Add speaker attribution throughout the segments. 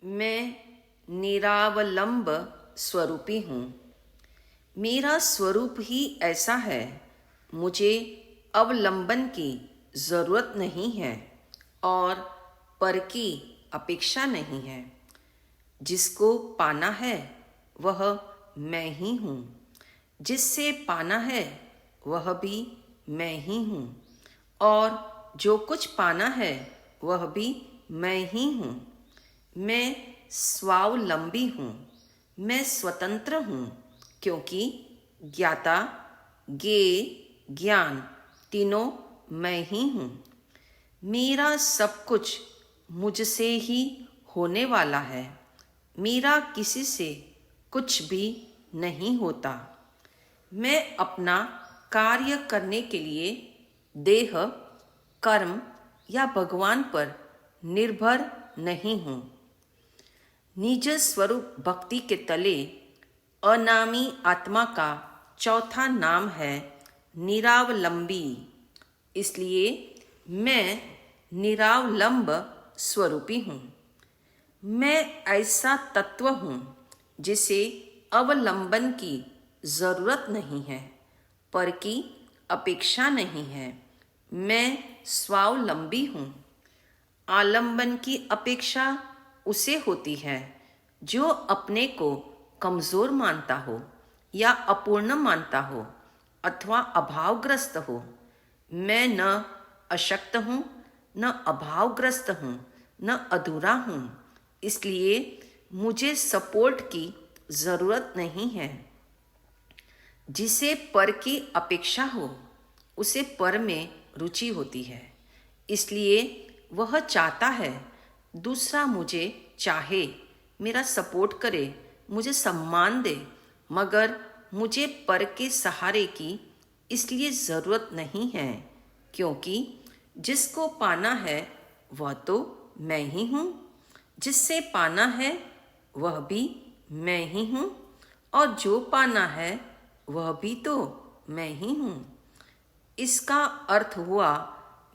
Speaker 1: मैं निरावलंब स्वरूपी हूँ। मेरा स्वरूप ही ऐसा है, मुझे अवलंबन की ज़रूरत नहीं है और पर की अपेक्षा नहीं है। जिसको पाना है वह मैं ही हूँ, जिससे पाना है वह भी मैं ही हूँ, और जो कुछ पाना है वह भी मैं ही हूँ। मैं स्वावलंबी हूँ, मैं स्वतंत्र हूँ, क्योंकि ज्ञाता, ज्ञेय, ज्ञान तीनों मैं ही हूँ। मेरा सब कुछ मुझसे ही होने वाला है। मेरा किसी से कुछ भी नहीं होता। मैं अपना कार्य करने के लिए देह, कर्म या भगवान पर निर्भर नहीं हूँ। निज स्वरूप भक्ति के तले अनामी आत्मा का चौथा नाम है निरावलंबी। इसलिए मैं निरावलंब स्वरूपी हूँ। मैं ऐसा तत्व हूँ जिसे अवलंबन की जरूरत नहीं है, पर की अपेक्षा नहीं है। मैं स्वावलंबी हूँ। आलंबन की अपेक्षा उसे होती है जो अपने को कमजोर मानता हो या अपूर्ण मानता हो अथवा अभावग्रस्त हो। मैं न अशक्त हूँ, न अभावग्रस्त हूँ, न अधूरा हूँ। इसलिए मुझे सपोर्ट की जरूरत नहीं है। जिसे पर की अपेक्षा हो उसे पर में रुचि होती है। इसलिए वह चाहता है दूसरा मुझे चाहे, मेरा सपोर्ट करे, मुझे सम्मान दे, मगर मुझे पर के सहारे की इसलिए ज़रूरत नहीं है, क्योंकि जिसको पाना है वह तो मैं ही हूँ, जिससे पाना है वह भी मैं ही हूँ, और जो पाना है वह भी तो मैं ही हूँ। इसका अर्थ हुआ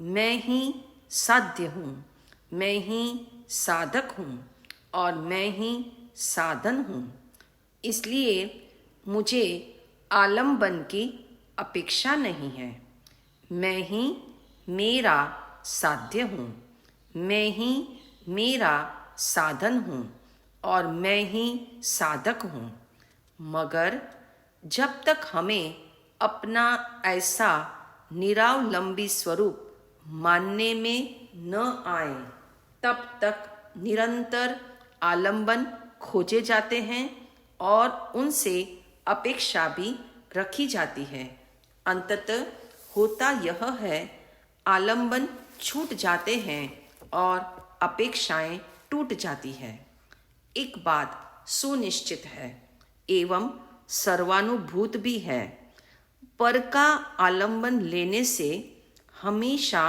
Speaker 1: मैं ही साध्य हूँ, मैं ही साधक हूँ और मैं ही साधन हूँ। इसलिए मुझे आलंबन की अपेक्षा नहीं है। मैं ही मेरा साध्य हूँ, मैं ही मेरा साधन हूँ और मैं ही साधक हूँ। मगर जब तक हमें अपना ऐसा निरावलंबी स्वरूप मानने में न आए, तब तक निरंतर आलंबन खोजे जाते हैं और उनसे अपेक्षा भी रखी जाती है। अंततः होता यह है, आलंबन छूट जाते हैं और अपेक्षाएं टूट जाती है। एक बात सुनिश्चित है एवं सर्वानुभूत भी है, पर का आलंबन लेने से हमेशा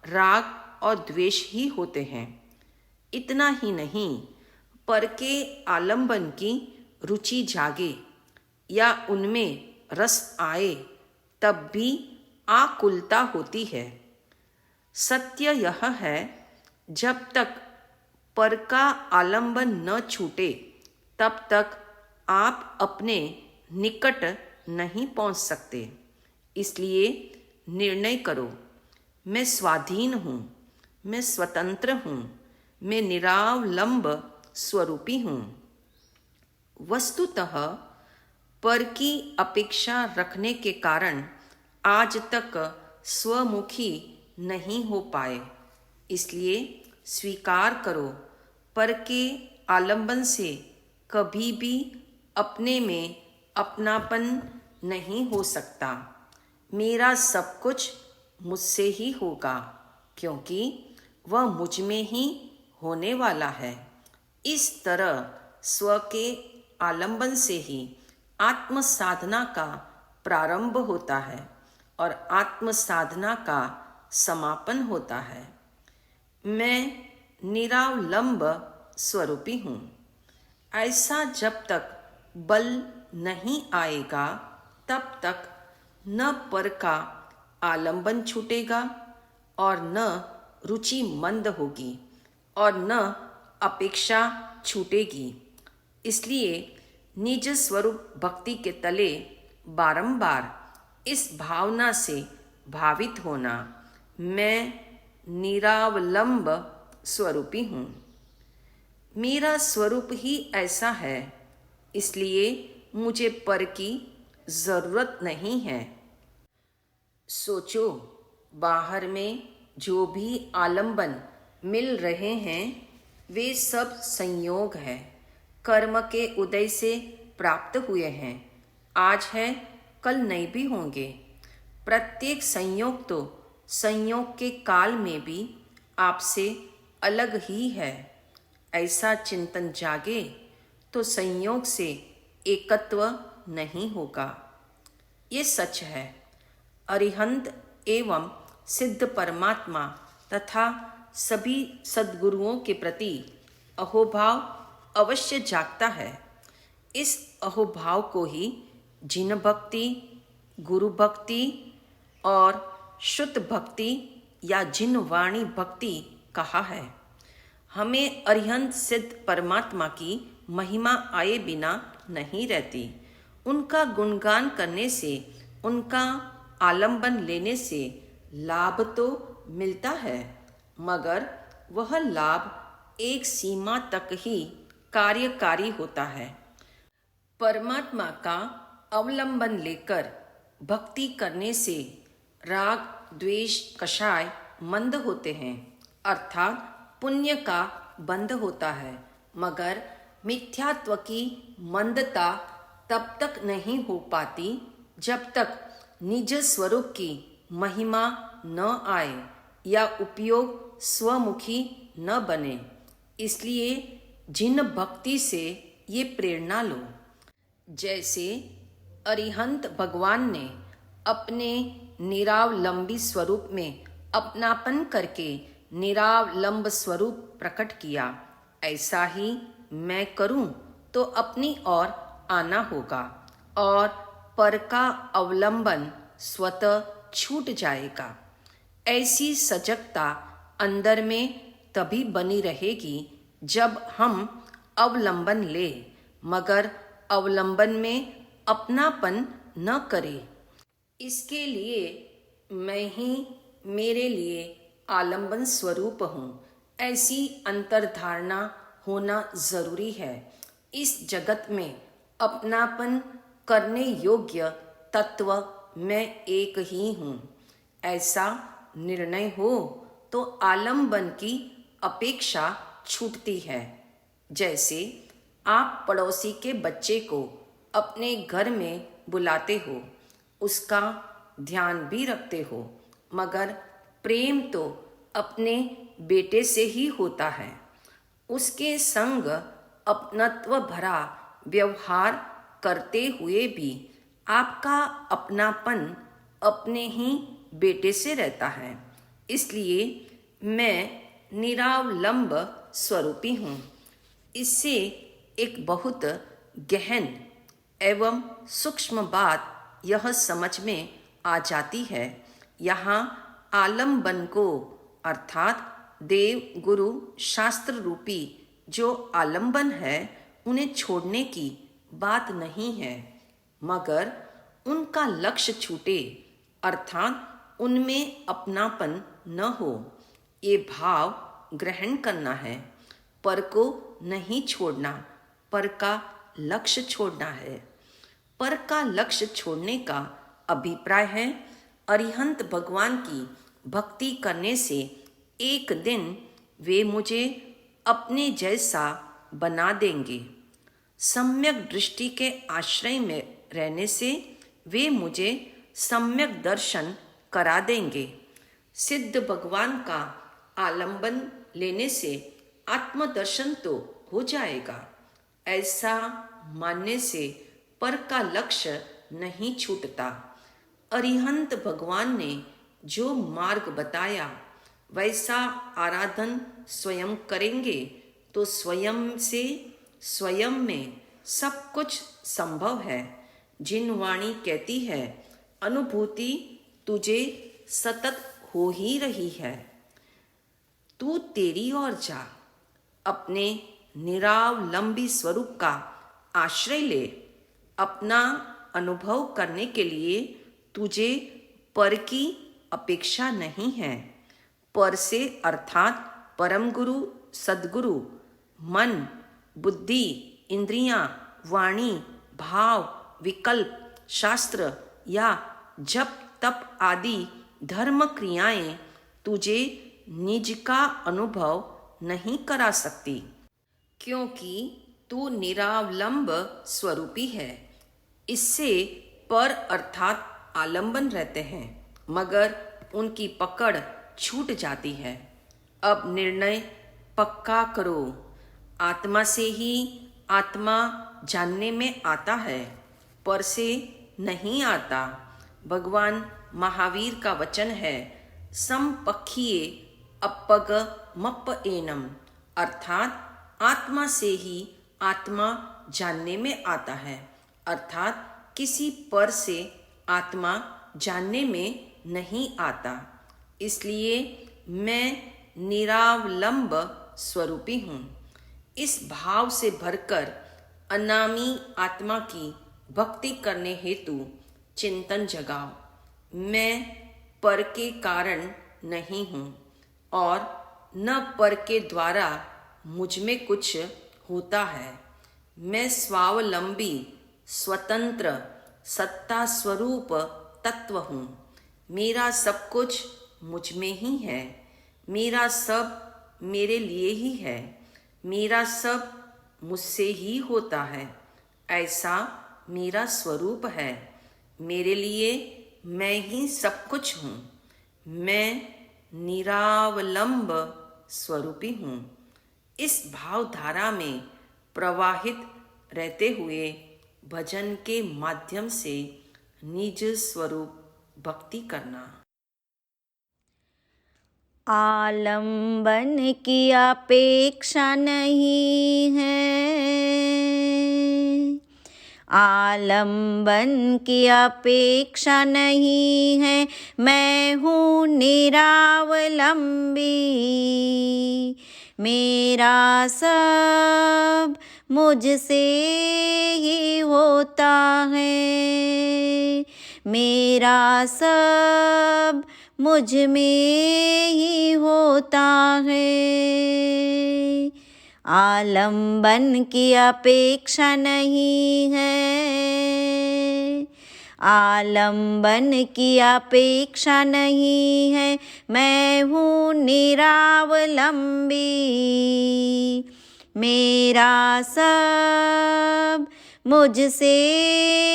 Speaker 1: राग और द्वेष ही होते हैं। इतना ही नहीं, पर के आलंबन की रुचि जागे या उनमें रस आए तब भी आकुलता होती है। सत्य यह है, जब तक पर का आलंबन न छूटे तब तक आप अपने निकट नहीं पहुंच सकते। इसलिए निर्णय करो, मैं स्वाधीन हूँ, मैं स्वतंत्र हूँ, मैं निरावलंब स्वरूपी हूँ। वस्तुतः पर की अपेक्षा रखने के कारण आज तक स्वमुखी नहीं हो पाए। इसलिए स्वीकार करो, पर के आलंबन से कभी भी अपने में अपनापन नहीं हो सकता। मेरा सब कुछ मुझसे ही होगा, क्योंकि वह मुझ में ही होने वाला है। इस तरह स्व के आलंबन से ही आत्म साधना का प्रारंभ होता है और आत्म साधना का समापन होता है। मैं निरावलंब स्वरूपी हूँ। ऐसा जब तक बल नहीं आएगा तब तक न पर का आलंबन छूटेगा और न रुचि मंद होगी और न अपेक्षा छूटेगी। इसलिए निज स्वरूप भक्ति के तले बारंबार इस भावना से भावित होना, मैं निरावलंब स्वरूपी हूँ। मेरा स्वरूप ही ऐसा है, इसलिए मुझे पर की जरूरत नहीं है। सोचो, बाहर में जो भी आलंबन मिल रहे हैं वे सब संयोग है, कर्म के उदय से प्राप्त हुए हैं। आज है, कल नहीं भी होंगे। प्रत्येक संयोग तो संयोग के काल में भी आपसे अलग ही है। ऐसा चिंतन जागे तो संयोग से एकत्व नहीं होगा। ये सच है। अरिहंत एवं सिद्ध परमात्मा तथा सभी सद्गुरुओं के प्रति अहोभाव अवश्य जागता है। इस अहोभाव को ही जिन भक्ति, गुरु भक्ति और शुद्ध भक्ति या जिन वाणी भक्ति कहा है। हमें अरिहंत सिद्ध परमात्मा की महिमा आए बिना नहीं रहती। उनका गुणगान करने से, उनका आलंबन लेने से लाभ तो मिलता है, मगर वह लाभ एक सीमा तक ही कार्यकारी होता है। परमात्मा का अवलंबन लेकर भक्ति करने से राग द्वेष कषाय मंद होते हैं, अर्थात पुण्य का बंध होता है, मगर मिथ्यात्व की मंदता तब तक नहीं हो पाती जब तक निज स्वरूप की महिमा न आए या उपयोग स्वमुखी न बने। इसलिए जिन भक्ति से ये प्रेरणा लो। जैसे अरिहंत भगवान ने अपने निरावलंबी स्वरूप में अपनापन करके निरावलंब स्वरूप प्रकट किया, ऐसा ही मैं करूं तो अपनी ओर आना होगा और पर का अवलंबन स्वतः छूट जाएगा। ऐसी सजगता अंदर में तभी बनी रहेगी जब हम अवलंबन ले, मगर अवलंबन में अपनापन न करें। इसके लिए मैं ही मेरे लिए आलंबन स्वरूप हूँ, ऐसी अंतर्धारणा होना जरूरी है। इस जगत में अपनापन करने योग्य तत्व मैं एक ही हूँ, ऐसा निर्णय हो तो आलंबन की अपेक्षा छूटती है। जैसे आप पड़ोसी के बच्चे को अपने घर में बुलाते हो, उसका ध्यान भी रखते हो, मगर प्रेम तो अपने बेटे से ही होता है। उसके संग अपनत्व भरा व्यवहार करते हुए भी आपका अपनापन अपने ही बेटे से रहता है। इसलिए मैं निरावलंब स्वरूपी हूँ। इससे एक बहुत गहन एवं सूक्ष्म बात यह समझ में आ जाती है। यहाँ आलंबन को अर्थात देव गुरु शास्त्र रूपी जो आलंबन है उन्हें छोड़ने की बात नहीं है, मगर उनका लक्ष्य छूटे अर्थात उनमें अपनापन न हो, ये भाव ग्रहण करना है। पर को नहीं छोड़ना, पर का लक्ष्य छोड़ना है। पर का लक्ष्य छोड़ने का अभिप्राय है अरिहंत भगवान की भक्ति करने से एक दिन वे मुझे अपने जैसा बना देंगे। सम्यक दृष्टि के आश्रय में रहने से वे मुझे सम्यक दर्शन करा देंगे। सिद्ध भगवान का आलंबन लेने से आत्मदर्शन तो हो जाएगा। ऐसा मानने से पर का लक्ष्य नहीं छूटता। अरिहंत भगवान ने जो मार्ग बताया वैसा आराधन स्वयं करेंगे तो स्वयं से स्वयं में सब कुछ संभव है। जिन वाणी कहती है अनुभूति तुझे सतत हो ही रही है, तू तेरी ओर जा, अपने निरावलंबी स्वरूप का आश्रय ले। अपना अनुभव करने के लिए तुझे पर की अपेक्षा नहीं है। पर से अर्थात परम गुरु, सद्गुरु, मन, बुद्धि, इंद्रियां, वाणी, भाव, विकल्प, शास्त्र या जप तप आदि धर्म क्रियाएं तुझे निज का अनुभव नहीं करा सकती, क्योंकि तू निरावलंब स्वरूपी है। इससे पर अर्थात आलंबन रहते हैं, मगर उनकी पकड़ छूट जाती है। अब निर्णय पक्का करो। आत्मा से ही आत्मा जानने में आता है, पर से नहीं आता। भगवान महावीर का वचन है, समपक्षीय अपग मप्प एनम, अर्थात आत्मा से ही आत्मा जानने में आता है, अर्थात किसी पर से आत्मा जानने में नहीं आता। इसलिए मैं निरावलंब स्वरूपी हूँ। इस भाव से भरकर अनामी आत्मा की भक्ति करने हेतु चिंतन जगाओ। मैं पर के कारण नहीं हूँ और न पर के द्वारा मुझ में कुछ होता है। मैं स्वावलंबी, स्वतंत्र, सत्ता स्वरूप तत्व हूँ। मेरा सब कुछ मुझ में ही है। मेरा सब मेरे लिए ही है। मेरा सब मुझसे ही होता है। ऐसा मेरा स्वरूप है। मेरे लिए मैं ही सब कुछ हूँ। मैं निरावलंब स्वरूपी हूँ। इस भावधारा में प्रवाहित रहते हुए भजन के माध्यम से निज स्वरूप भक्ति करना।
Speaker 2: आलंबन की अपेक्षा नहीं है। आलंबन की अपेक्षा नहीं है। मैं हूँ निरावलंबी। मेरा सब मुझसे ही होता है। मेरा सब मुझ में ही होता है। आलंबन की अपेक्षा नहीं है। आलंबन की अपेक्षा नहीं है। मैं हूँ निरावलंबी। मेरा सब मुझसे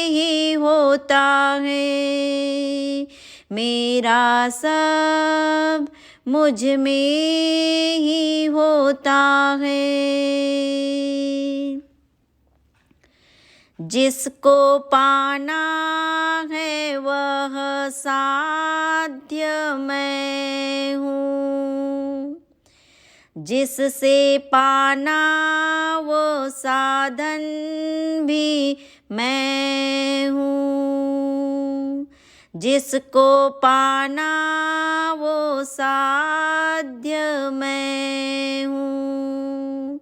Speaker 2: ही होता है। मेरा सब मुझ में ही होता है। जिसको पाना है वह साध्य मैं हूँ। जिससे पाना वो साधन भी मैं हूँ। जिसको पाना वो साध्य मैं हूँ।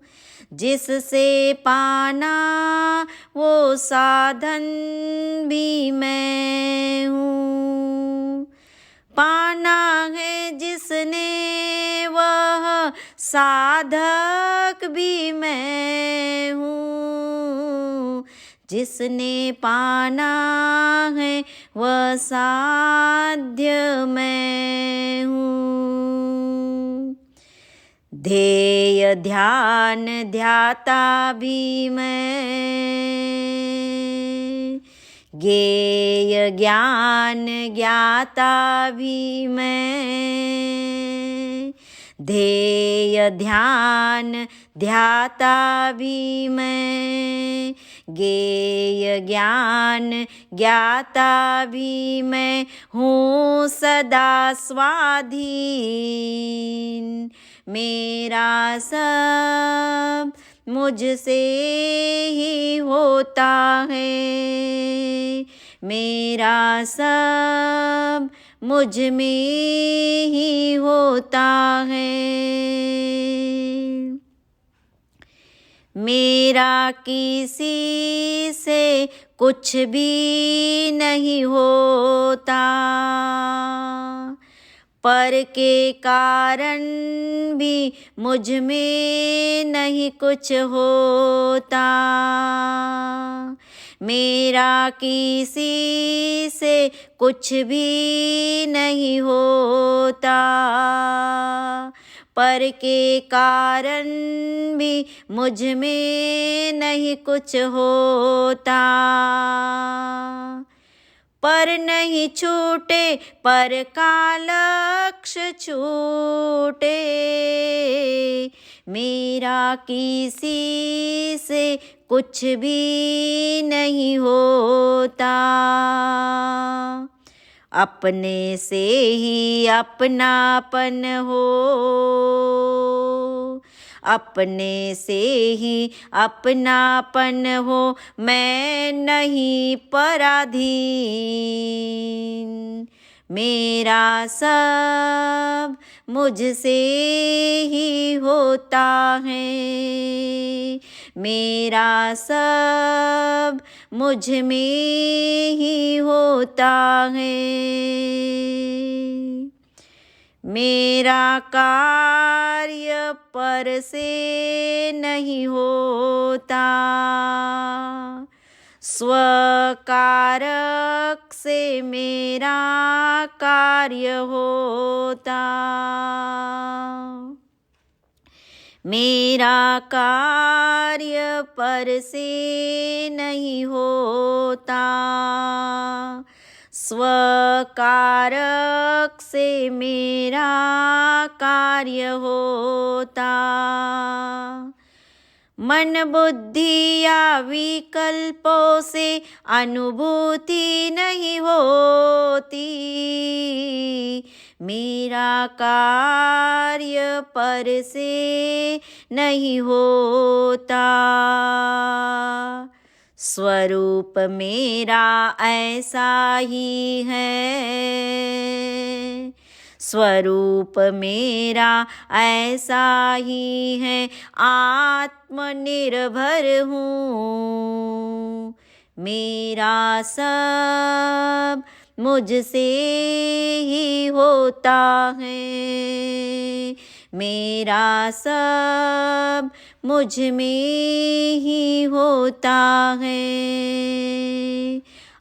Speaker 2: जिससे पाना वो साधन भी मैं हूँ। पाना है जिसने वह साधक भी मैं हूँ। जिसने पाना है वह साध्य मैं हूँ। ध्येय ध्यान ध्याता भी मैं। ज्ञेय ज्ञान ज्ञाता भी मैं। ध्येय ध्यान ध्याता भी मैं। ज्ञेय ज्ञान ज्ञाता भी मैं हूँ सदा स्वाधीन। मेरा सब मुझसे ही होता है। मेरा सब मुझ में ही होता है। मेरा किसी से कुछ भी नहीं होता, पर के कारण भी मुझ में नहीं कुछ होता। मेरा किसी से कुछ भी नहीं होता, पर के कारण भी मुझ में नहीं कुछ होता। पर नहीं छूटे पर का लक्ष्य छूटे, मेरा किसी से कुछ भी नहीं होता। अपने से ही अपनापन हो, अपने से ही अपनापन हो, मैं नहीं पराधीन। मेरा सब मुझसे ही होता है, मेरा सब मुझ में ही होता है। मेरा कार्य पर से नहीं होता, स्वकारक से मेरा कार्य होता। मेरा कार्य पर से नहीं होता, स्वकारक से मेरा कार्य होता। मन बुद्धि या विकल्पों से अनुभूति नहीं होती, मेरा कार्य पर से नहीं होता। स्वरूप मेरा ऐसा ही है, स्वरूप मेरा ऐसा ही है, आत्मनिर्भर हूँ। मेरा सब मुझसे ही होता है, मेरा सब मुझ में ही होता है।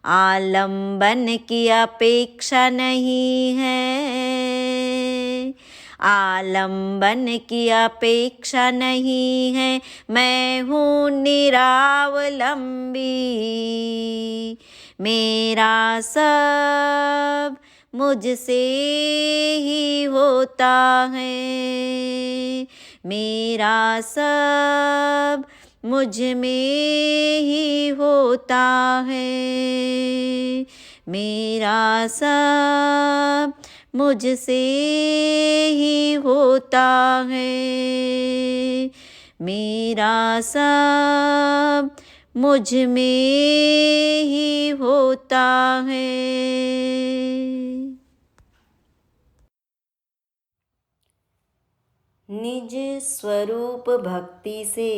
Speaker 2: आलम्बन की अपेक्षा नहीं है, आलम्बन की अपेक्षा नहीं है, मैं हूँ निरावलंबी। मेरा सब मुझसे ही होता है, मेरा सब मुझ में ही होता है, मेरा सब मुझसे ही होता है, मेरा सब मुझ में ही होता है। निज स्वरूप भक्ति से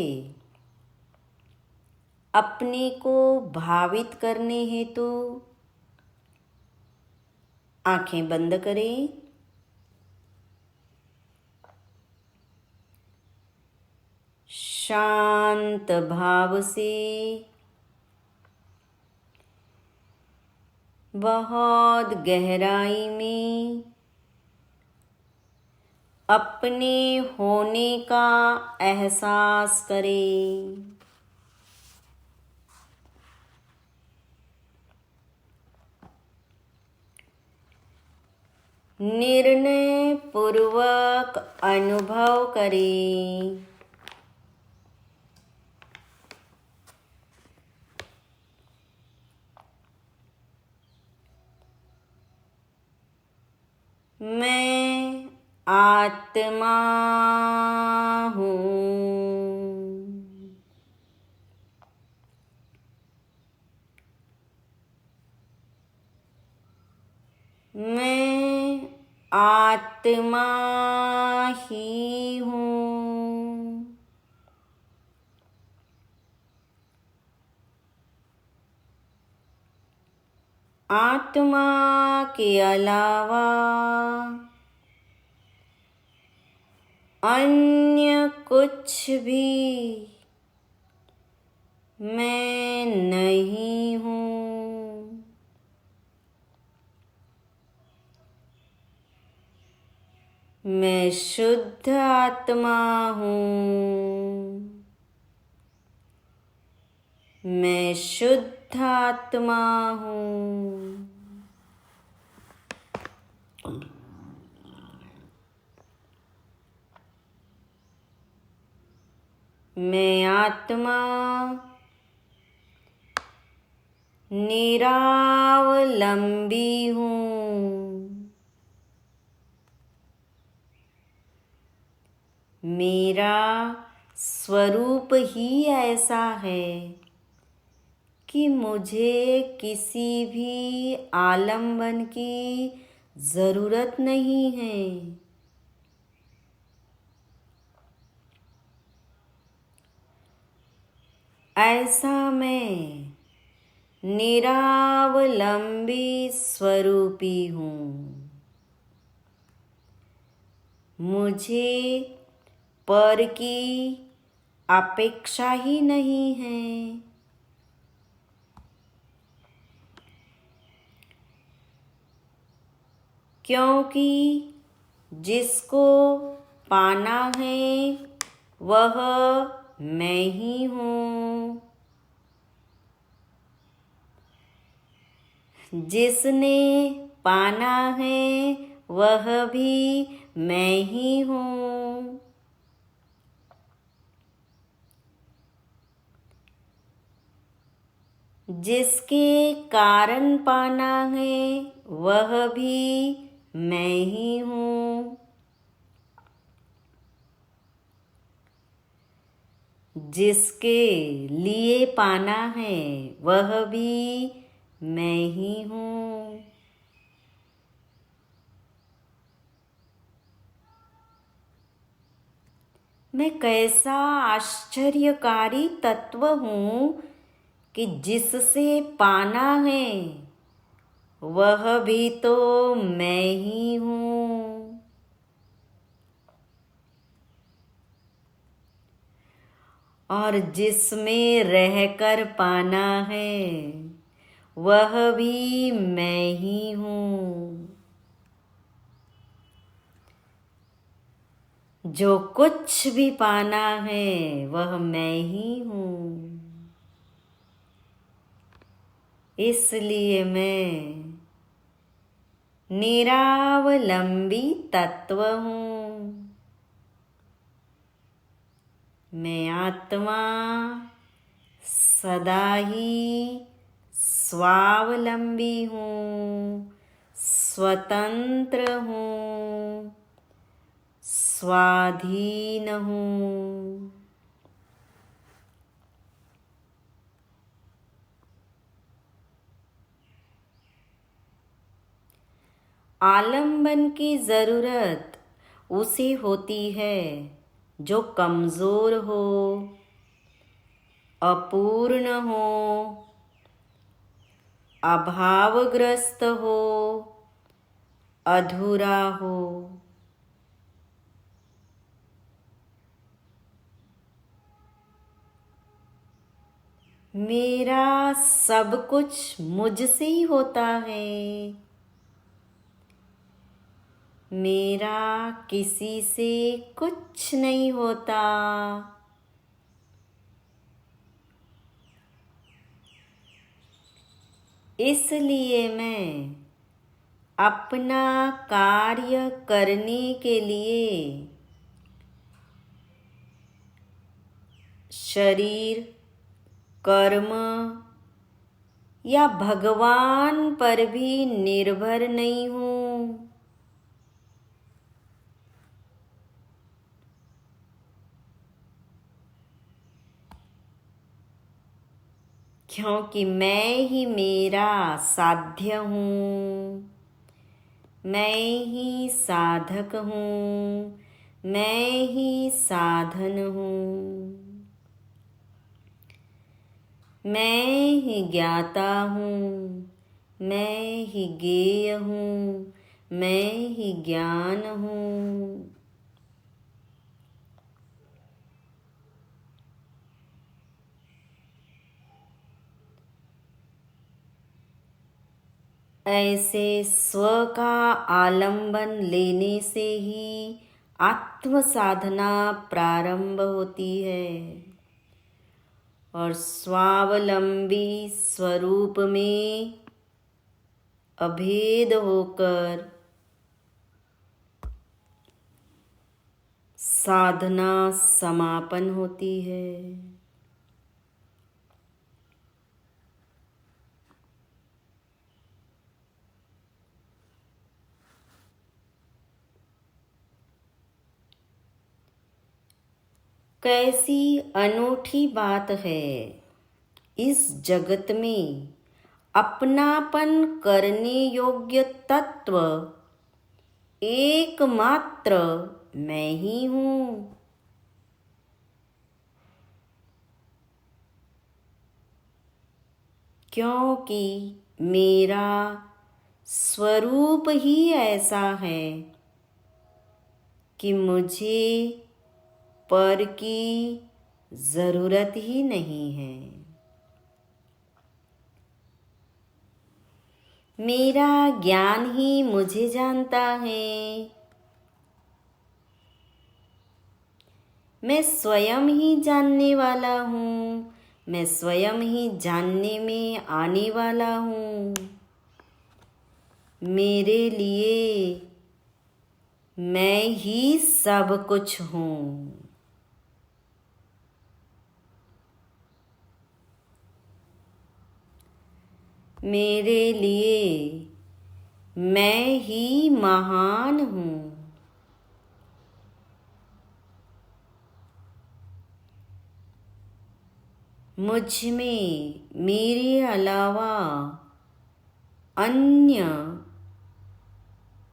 Speaker 2: अपने को भावित करने हेतु आंखें बंद करें। शांत भाव से बहुत गहराई में अपने होने का एहसास करें। निर्णय पूर्वक अनुभव करें। मैं आत्मा हूँ। मैं आत्मा ही हूँ। आत्मा के अलावा अन्य कुछ भी मैं नहीं हूँ। मैं शुद्ध आत्मा हूँ। मैं शुद्ध आत्मा हूँ। मैं आत्मा निरावलंबी हूँ। मेरा स्वरूप ही ऐसा है कि मुझे किसी भी आलंबन की ज़रूरत नहीं है। ऐसा मैं निरावलंबी स्वरूपी हूँ। मुझे पर की अपेक्षा ही नहीं है। क्योंकि जिसको पाना है वह मैं ही हूँ। जिसने पाना है वह भी मैं ही हूँ। जिसके कारण पाना है वह भी मैं ही हूँ। जिसके लिए पाना है वह भी मैं ही हूँ। मैं कैसा आश्चर्यकारी तत्व हूँ कि जिससे पाना है वह भी तो मैं ही हूँ। और जिसमें रहकर पाना है वह भी मैं ही हूँ। जो कुछ भी पाना है वह मैं ही हूँ। इसलिए मैं निरावलंबी तत्व हूँ। मैं आत्मा सदा ही स्वावलंबी हूँ, स्वतंत्र हूँ, स्वाधीन हूँ। आलंबन की ज़रूरत उसे होती है जो कमज़ोर हो, अपूर्ण हो, अभावग्रस्त हो, अधूरा हो। मेरा सब कुछ मुझसे ही होता है। मेरा किसी से कुछ नहीं होता। इसलिए मैं अपना कार्य करने के लिए शरीर, कर्म या भगवान पर भी निर्भर नहीं हूँ। क्योंकि मैं ही मेरा साध्य हूँ। मैं ही साधक हूँ। मैं ही साधन हूँ। मैं ही ज्ञाता हूँ। मैं ही ज्ञेय हूँ, मैं ही ज्ञान हूँ। ऐसे स्व का आलंबन लेने से ही आत्म साधना प्रारंभ होती है और स्वावलंबी स्वरूप में अभेद होकर साधना समापन होती है। कैसी अनूठी बात है, इस जगत में अपनापन करने योग्य तत्व एकमात्र मैं ही हूँ। क्योंकि मेरा स्वरूप ही ऐसा है कि मुझे पर की जरूरत ही नहीं है। मेरा ज्ञान ही मुझे जानता है। मैं स्वयं ही जानने वाला हूँ, मैं स्वयं ही जानने में आने वाला हूँ। मेरे लिए मैं ही सब कुछ हूँ। मेरे लिए मैं ही महान हूँ। मुझ में मेरे अलावा अन्य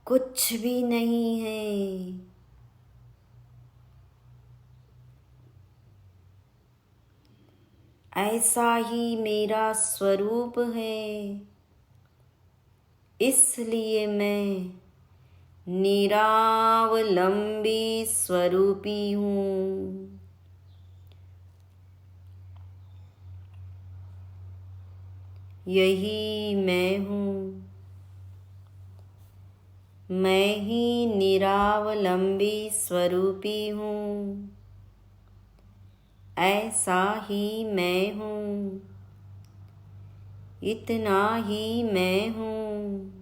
Speaker 2: कुछ भी नहीं है। ऐसा ही मेरा स्वरूप है, इसलिए मैं निरावलंबी स्वरूपी हूँ। यही मैं हूँ। मैं ही निरावलंबी स्वरूपी हूँ। ऐसा ही मैं हूँ। इतना ही मैं हूँ।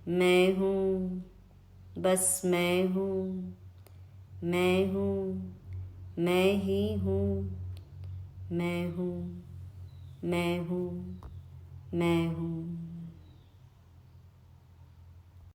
Speaker 2: मैं हूँ, बस मैं हूँ। मैं हूँ, मैं ही हूँ। मैं हूँ, मैं हूँ, मैं हूँ।